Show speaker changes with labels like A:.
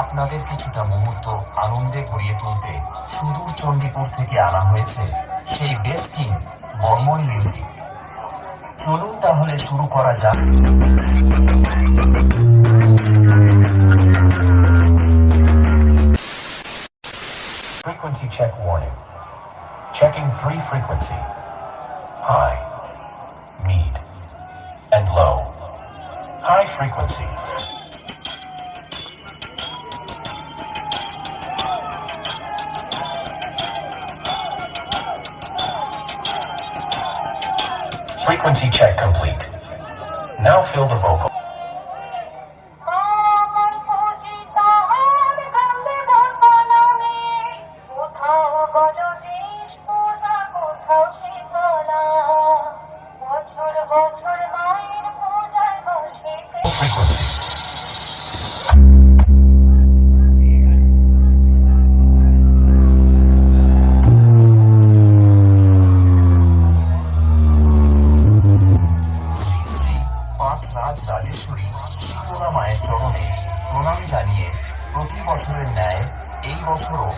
A: আপনাদের কিছুটা মুহূর্ত আনন্দে ভরিয়ে তুলতে সুদূর চণ্ডীপুর থেকে আনা হয়েছে সেই বেস্টিং বর্মন মিউজিক। চলুন তাহলে শুরু করা যাক।
B: Frequency check warning. Checking 3 frequency. High, mid, and low. High frequency. Frequency check complete. Now fill the vocal. Frequency.
A: Rajeshwari Shitala মায়ের চরণে প্রণাম জানিয়ে প্রতি বছরের ন্যায় এই বছরও